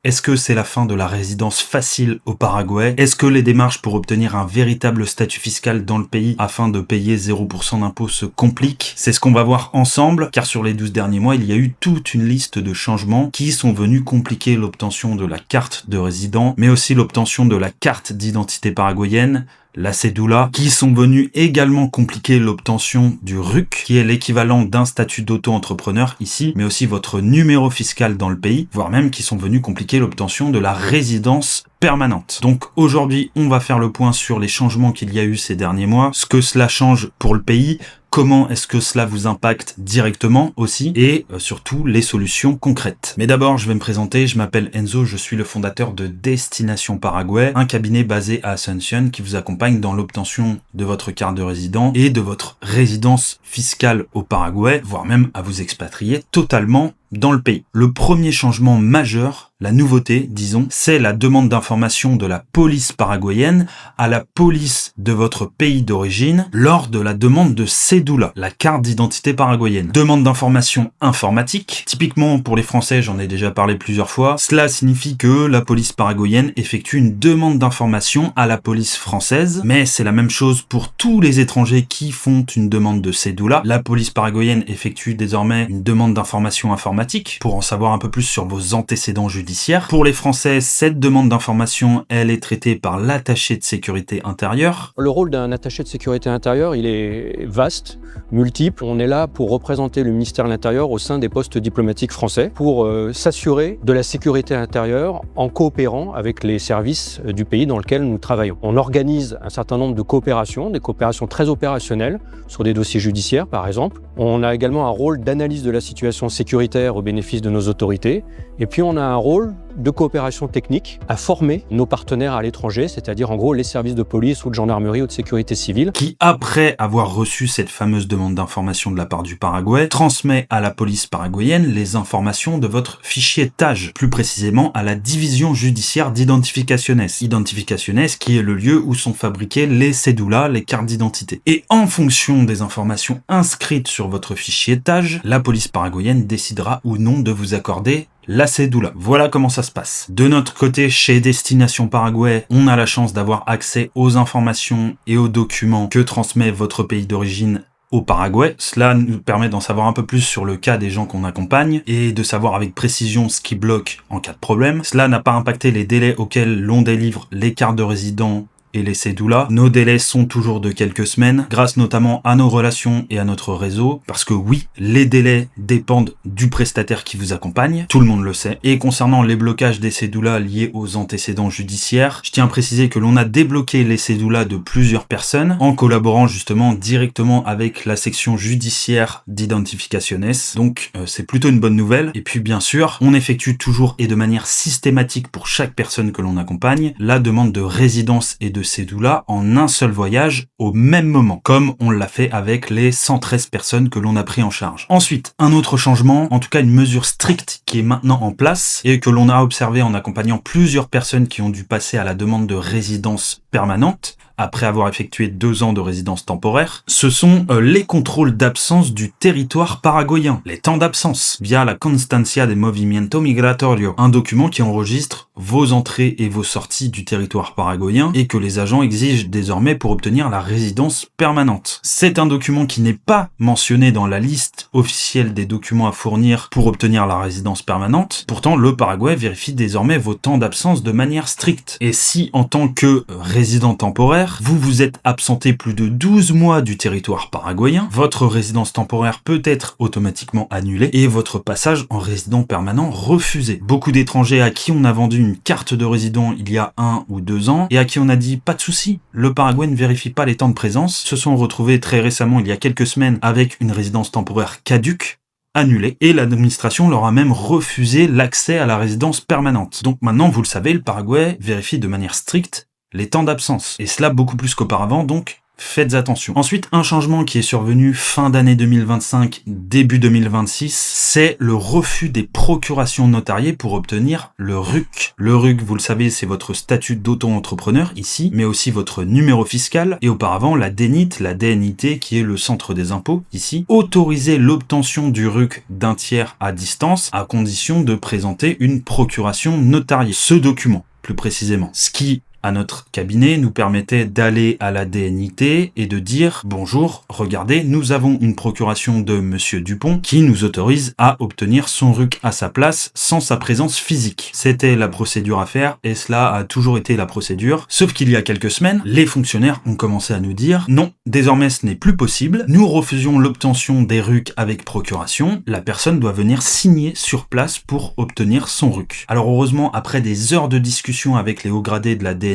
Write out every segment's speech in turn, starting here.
Est-ce que c'est la fin de la résidence facile au Paraguay? Est-ce que les démarches pour obtenir un véritable statut fiscal dans le pays afin de payer 0% d'impôts se compliquent? C'est ce qu'on va voir ensemble, car sur les 12 derniers mois, il y a eu toute une liste de changements qui sont venus compliquer l'obtention de la carte de résident, mais aussi l'obtention de la carte d'identité paraguayenne, la cédula, qui sont venus également compliquer l'obtention du RUC, qui est l'équivalent d'un statut d'auto-entrepreneur ici, mais aussi votre numéro fiscal dans le pays, voire même qui sont venus compliquer l'obtention de la résidence permanente. Donc aujourd'hui, on va faire le point sur les changements qu'il y a eu ces derniers mois, ce que cela change pour le pays, comment est-ce que cela vous impacte directement aussi, et surtout les solutions concrètes. Mais d'abord, je vais me présenter, je m'appelle Enzo, je suis le fondateur de Destination Paraguay, un cabinet basé à Asunción qui vous accompagne dans l'obtention de votre carte de résident et de votre résidence fiscale au Paraguay, voire même à vous expatrier totalement dans le pays. Le premier changement majeur, la nouveauté, disons, c'est la demande d'information de la police paraguayenne à la police de votre pays d'origine lors de la demande de cédula, la carte d'identité paraguayenne. Demande d'information informatique. Typiquement, pour les Français, j'en ai déjà parlé plusieurs fois, cela signifie que la police paraguayenne effectue une demande d'information à la police française, mais c'est la même chose pour tous les étrangers qui font une demande de cédula. La police paraguayenne effectue désormais une demande d'information informatique pour en savoir un peu plus sur vos antécédents judiciaires. Pour les Français, cette demande d'information, elle est traitée par l'attaché de sécurité intérieure. Le rôle d'un attaché de sécurité intérieure, il est vaste, multiple. On est là pour représenter le ministère de l'Intérieur au sein des postes diplomatiques français, pour s'assurer de la sécurité intérieure en coopérant avec les services du pays dans lequel nous travaillons. On organise un certain nombre de coopérations, des coopérations très opérationnelles, sur des dossiers judiciaires par exemple. On a également un rôle d'analyse de la situation sécuritaire au bénéfice de nos autorités. Et puis on a un rôle de coopération technique à former nos partenaires à l'étranger, c'est-à-dire en gros les services de police ou de gendarmerie ou de sécurité civile. Qui, après avoir reçu cette fameuse demande d'information de la part du Paraguay, transmet à la police paraguayenne les informations de votre fichier TAJ, plus précisément à la division judiciaire d'identificaciones. Identificaciones qui est le lieu où sont fabriquées les cédulas, les cartes d'identité. Et en fonction des informations inscrites sur votre fichier TAJ, la police paraguayenne décidera ou non de vous accorder la cédula. Voilà comment ça se passe. De notre côté, chez Destination Paraguay, on a la chance d'avoir accès aux informations et aux documents que transmet votre pays d'origine au Paraguay. Cela nous permet d'en savoir un peu plus sur le cas des gens qu'on accompagne et de savoir avec précision ce qui bloque en cas de problème. Cela n'a pas impacté les délais auxquels l'on délivre les cartes de résident et les cédulas. Nos délais sont toujours de quelques semaines, grâce notamment à nos relations et à notre réseau, parce que oui, les délais dépendent du prestataire qui vous accompagne, tout le monde le sait. Et concernant les blocages des cédulas liés aux antécédents judiciaires, je tiens à préciser que l'on a débloqué les cédulas de plusieurs personnes, en collaborant justement directement avec la section judiciaire d'identificaciones, donc c'est plutôt une bonne nouvelle. Et puis bien sûr, on effectue toujours et de manière systématique pour chaque personne que l'on accompagne, la demande de résidence et de cédula en un seul voyage au même moment, comme on l'a fait avec les 113 personnes que l'on a pris en charge. Ensuite, un autre changement, en tout cas une mesure stricte qui est maintenant en place et que l'on a observé en accompagnant plusieurs personnes qui ont dû passer à la demande de résidence permanente, après avoir effectué 2 ans de résidence temporaire, ce sont les contrôles d'absence du territoire paraguayen, les temps d'absence, via la Constancia de Movimiento Migratorio, un document qui enregistre vos entrées et vos sorties du territoire paraguayen et que les agents exigent désormais pour obtenir la résidence permanente. C'est un document qui n'est pas mentionné dans la liste officielle des documents à fournir pour obtenir la résidence permanente. Pourtant, le Paraguay vérifie désormais vos temps d'absence de manière stricte. Et si, en tant que résident temporaire, vous vous êtes absenté plus de 12 mois du territoire paraguayen, votre résidence temporaire peut être automatiquement annulée et votre passage en résident permanent refusé. Beaucoup d'étrangers à qui on a vendu une carte de résident il y a 1 ou 2 ans et à qui on a dit pas de souci, le Paraguay ne vérifie pas les temps de présence, se sont retrouvés très récemment, il y a quelques semaines, avec une résidence temporaire caduque, annulée, et l'administration leur a même refusé l'accès à la résidence permanente. Donc maintenant, vous le savez, le Paraguay vérifie de manière stricte les temps d'absence. Et cela beaucoup plus qu'auparavant, donc faites attention. Ensuite, un changement qui est survenu fin d'année 2025, début 2026, c'est le refus des procurations notariées pour obtenir le RUC. Le RUC, vous le savez, c'est votre statut d'auto-entrepreneur ici, mais aussi votre numéro fiscal, et auparavant la DNIT, la DNIT qui est le centre des impôts ici, autoriser l'obtention du RUC d'un tiers à distance à condition de présenter une procuration notariée. Ce document, plus précisément. Ce qui, à notre cabinet, nous permettait d'aller à la DNIT et de dire « Bonjour, regardez, nous avons une procuration de Monsieur Dupont qui nous autorise à obtenir son RUC à sa place sans sa présence physique. » C'était la procédure à faire et cela a toujours été la procédure. Sauf qu'il y a quelques semaines, les fonctionnaires ont commencé à nous dire « Non, désormais ce n'est plus possible. Nous refusions l'obtention des RUC avec procuration. La personne doit venir signer sur place pour obtenir son RUC. » Alors heureusement, après des heures de discussion avec les hauts gradés de la DNIT,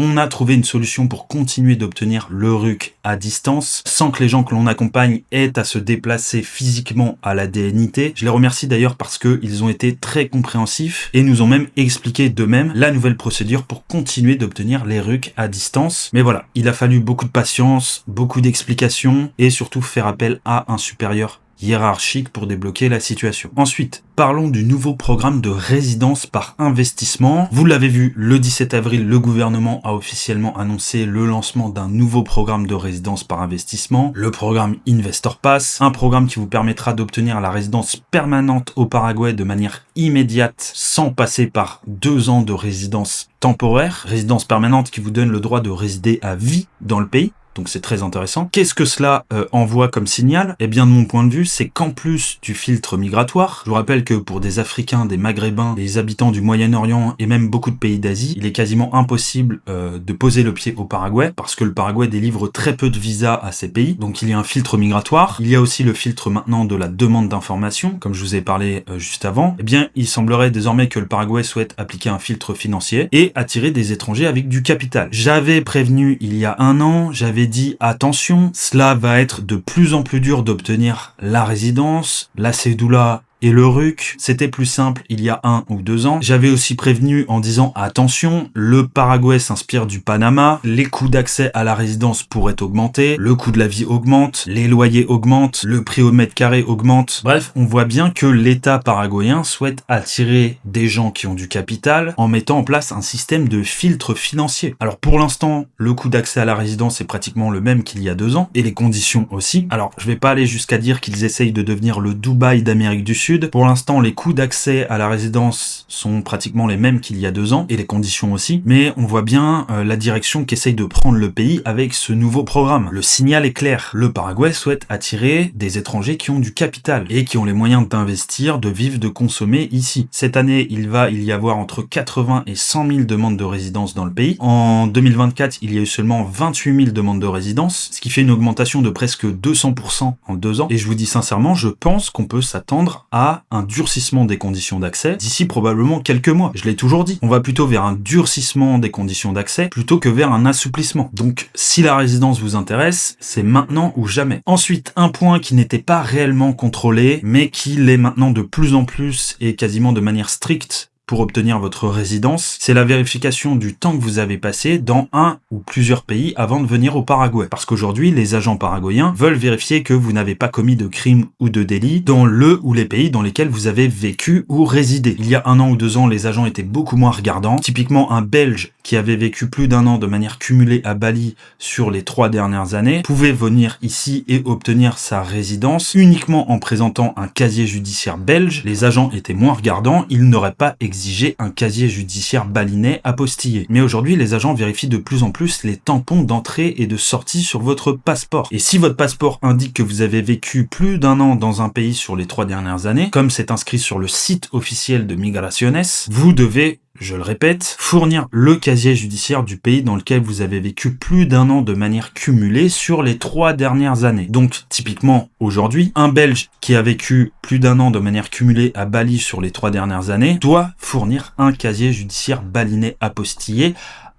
on a trouvé une solution pour continuer d'obtenir le RUC à distance sans que les gens que l'on accompagne aient à se déplacer physiquement à la DNIT. Je les remercie d'ailleurs parce qu'ils ont été très compréhensifs et nous ont même expliqué d'eux-mêmes la nouvelle procédure pour continuer d'obtenir les RUC à distance. Mais voilà, il a fallu beaucoup de patience, beaucoup d'explications et surtout faire appel à un supérieur hiérarchique pour débloquer la situation. Ensuite, parlons du nouveau programme de résidence par investissement. Vous l'avez vu, le 17 avril, le gouvernement a officiellement annoncé le lancement d'un nouveau programme de résidence par investissement, le programme Investor Pass, un programme qui vous permettra d'obtenir la résidence permanente au Paraguay de manière immédiate sans passer par 2 ans de résidence temporaire, résidence permanente qui vous donne le droit de résider à vie dans le pays. Donc c'est très intéressant. Qu'est-ce que cela envoie comme signal? Eh bien, de mon point de vue, c'est qu'en plus du filtre migratoire, je vous rappelle que pour des Africains, des Maghrébins, des habitants du Moyen-Orient et même beaucoup de pays d'Asie, il est quasiment impossible de poser le pied au Paraguay parce que le Paraguay délivre très peu de visas à ces pays. Donc il y a un filtre migratoire. Il y a aussi le filtre maintenant de la demande d'information, comme je vous ai parlé juste avant. Eh bien, il semblerait désormais que le Paraguay souhaite appliquer un filtre financier et attirer des étrangers avec du capital. J'avais prévenu il y a 1 an, j'avais dit attention, cela va être de plus en plus dur d'obtenir la résidence, la cédula et le RUC. C'était plus simple il y a 1 ou 2 ans. J'avais aussi prévenu en disant attention, le Paraguay s'inspire du Panama, les coûts d'accès à la résidence pourraient augmenter, le coût de la vie augmente, les loyers augmentent, le prix au mètre carré augmente. Bref, on voit bien que l'État paraguayen souhaite attirer des gens qui ont du capital en mettant en place un système de filtre financier. Alors pour l'instant, le coût d'accès à la résidence est pratiquement le même qu'il y a 2 ans, et les conditions aussi. Alors je vais pas aller jusqu'à dire qu'ils essayent de devenir le Dubaï d'Amérique du Sud. Pour l'instant, les coûts d'accès à la résidence sont pratiquement les mêmes qu'il y a 2 ans, et les conditions aussi, mais on voit bien la direction qu'essaye de prendre le pays avec ce nouveau programme. Le signal est clair. Le Paraguay souhaite attirer des étrangers qui ont du capital, et qui ont les moyens d'investir, de vivre, de consommer ici. Cette année, il va y avoir entre 80 et 100 000 demandes de résidence dans le pays. En 2024, il y a eu seulement 28 000 demandes de résidence, ce qui fait une augmentation de presque 200% en 2 ans, et je vous dis sincèrement, je pense qu'on peut s'attendre à un durcissement des conditions d'accès d'ici probablement quelques mois. Je l'ai toujours dit, on va plutôt vers un durcissement des conditions d'accès plutôt que vers un assouplissement. Donc si la résidence vous intéresse, c'est maintenant ou jamais. Ensuite, un point qui n'était pas réellement contrôlé, mais qui l'est maintenant de plus en plus et quasiment de manière stricte pour obtenir votre résidence, c'est la vérification du temps que vous avez passé dans un ou plusieurs pays avant de venir au Paraguay. Parce qu'aujourd'hui, les agents paraguayens veulent vérifier que vous n'avez pas commis de crime ou de délit dans le ou les pays dans lesquels vous avez vécu ou résidé. Il y a 1 an ou 2 ans, les agents étaient beaucoup moins regardants. Typiquement, un Belge qui avait vécu plus d'1 an de manière cumulée à Bali sur les 3 dernières années pouvait venir ici et obtenir sa résidence uniquement en présentant un casier judiciaire belge. Les agents étaient moins regardants, ils n'auraient pas exiger un casier judiciaire balinais apostillé. Mais aujourd'hui, les agents vérifient de plus en plus les tampons d'entrée et de sortie sur votre passeport. Et si votre passeport indique que vous avez vécu plus d'1 an dans un pays sur les 3 dernières années, comme c'est inscrit sur le site officiel de Migraciones, vous devez, je le répète, fournir le casier judiciaire du pays dans lequel vous avez vécu plus d'1 an de manière cumulée sur les 3 dernières années. Donc, typiquement, aujourd'hui, un Belge qui a vécu plus d'1 an de manière cumulée à Bali sur les 3 dernières années doit fournir un casier judiciaire balinais apostillé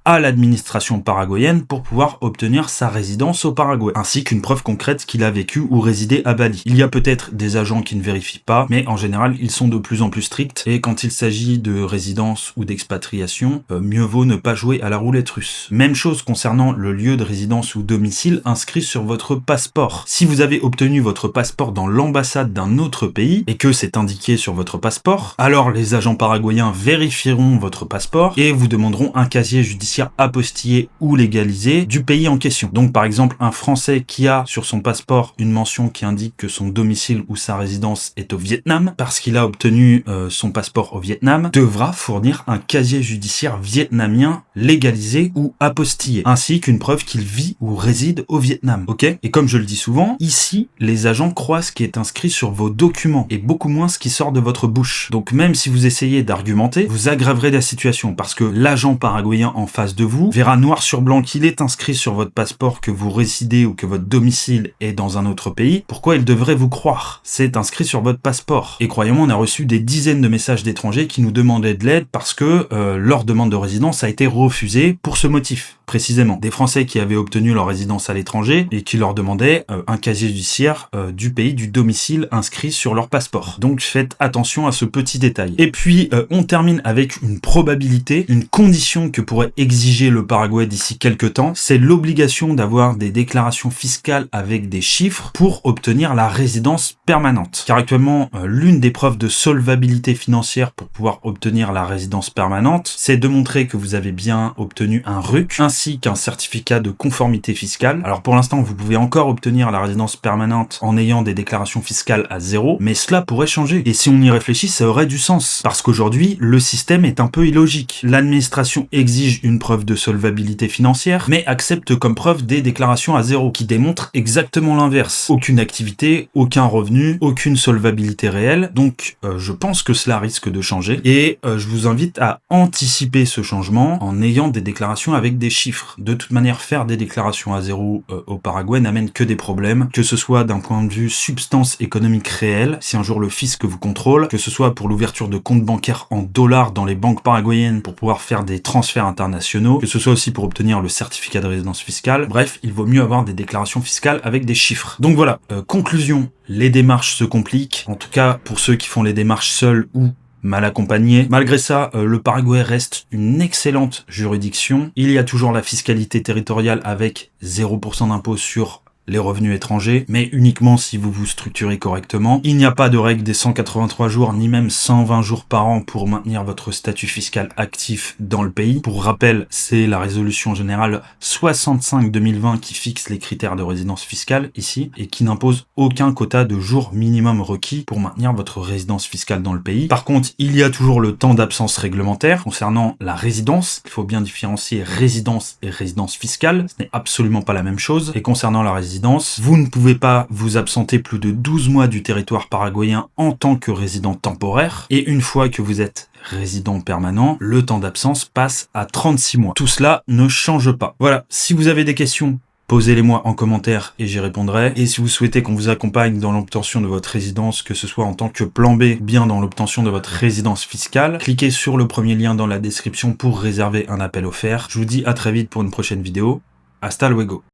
à l'administration paraguayenne pour pouvoir obtenir sa résidence au Paraguay, ainsi qu'une preuve concrète qu'il a vécu ou résidé à Bali. Il y a peut-être des agents qui ne vérifient pas, mais en général, ils sont de plus en plus stricts, et quand il s'agit de résidence ou d'expatriation, mieux vaut ne pas jouer à la roulette russe. Même chose concernant le lieu de résidence ou domicile inscrit sur votre passeport. Si vous avez obtenu votre passeport dans l'ambassade d'un autre pays, et que c'est indiqué sur votre passeport, alors les agents paraguayens vérifieront votre passeport et vous demanderont un casier judiciaire apostillé ou légalisé du pays en question. Donc par exemple, un Français qui a sur son passeport une mention qui indique que son domicile ou sa résidence est au Vietnam, parce qu'il a obtenu son passeport au Vietnam, devra fournir un casier judiciaire vietnamien légalisé ou apostillé, ainsi qu'une preuve qu'il vit ou réside au Vietnam. Ok ? Et comme je le dis souvent, ici, les agents croient ce qui est inscrit sur vos documents et beaucoup moins ce qui sort de votre bouche. Donc même si vous essayez d'argumenter, vous aggraverez la situation parce que l'agent paraguayen en face de vous verra noir sur blanc qu'il est inscrit sur votre passeport que vous résidez ou que votre domicile est dans un autre pays. Pourquoi il devrait vous croire ? C'est inscrit sur votre passeport. Et croyez-moi, on a reçu des dizaines de messages d'étrangers qui nous demandaient de l'aide parce que leur demande de résidence a été refusée pour ce motif, précisément. Des Français qui avaient obtenu leur résidence à l'étranger et qui leur demandaient un casier judiciaire du pays du domicile inscrit sur leur passeport. Donc faites attention à ce petit détail. Et puis on termine avec une probabilité, une condition que pourrait exiger le Paraguay d'ici quelques temps, c'est l'obligation d'avoir des déclarations fiscales avec des chiffres pour obtenir la résidence permanente. Car actuellement, l'une des preuves de solvabilité financière pour pouvoir obtenir la résidence permanente, c'est de montrer que vous avez bien obtenu un RUC, ainsi qu'un certificat de conformité fiscale. Alors pour l'instant, vous pouvez encore obtenir la résidence permanente en ayant des déclarations fiscales à zéro, mais cela pourrait changer. Et si on y réfléchit, ça aurait du sens. Parce qu'aujourd'hui, le système est un peu illogique. L'administration exige une preuve de solvabilité financière, mais accepte comme preuve des déclarations à zéro, qui démontrent exactement l'inverse. Aucune activité, aucun revenu, aucune solvabilité réelle. Donc je pense que cela risque de changer. Et je vous invite à anticiper ce changement en ayant des déclarations avec des chiffres. De toute manière, faire des déclarations à zéro au Paraguay n'amène que des problèmes, que ce soit d'un point de vue substance économique réelle, si un jour le fisc vous contrôle, que ce soit pour l'ouverture de comptes bancaires en dollars dans les banques paraguayennes pour pouvoir faire des transferts internationaux, que ce soit aussi pour obtenir le certificat de résidence fiscale. Bref, il vaut mieux avoir des déclarations fiscales avec des chiffres. Donc voilà, conclusion, les démarches se compliquent, en tout cas pour ceux qui font les démarches seuls ou mal accompagné. Malgré ça, le Paraguay reste une excellente juridiction. Il y a toujours la fiscalité territoriale avec 0% d'impôt sur les revenus étrangers, mais uniquement si vous vous structurez correctement. Il n'y a pas de règle des 183 jours, ni même 120 jours par an pour maintenir votre statut fiscal actif dans le pays. Pour rappel, c'est la résolution générale 65/2020 qui fixe les critères de résidence fiscale ici, et qui n'impose aucun quota de jours minimum requis pour maintenir votre résidence fiscale dans le pays. Par contre, il y a toujours le temps d'absence réglementaire. Concernant la résidence, il faut bien différencier résidence et résidence fiscale. Ce n'est absolument pas la même chose. Et concernant la résidence, vous ne pouvez pas vous absenter plus de 12 mois du territoire paraguayen en tant que résident temporaire, et une fois que vous êtes résident permanent, le temps d'absence passe à 36 mois. Tout cela ne change pas. Voilà, si vous avez des questions, posez-les-moi en commentaire et j'y répondrai. Et si vous souhaitez qu'on vous accompagne dans l'obtention de votre résidence, que ce soit en tant que plan B, bien dans l'obtention de votre résidence fiscale, cliquez sur le premier lien dans la description pour réserver un appel offert. Je vous dis à très vite pour une prochaine vidéo. Hasta luego.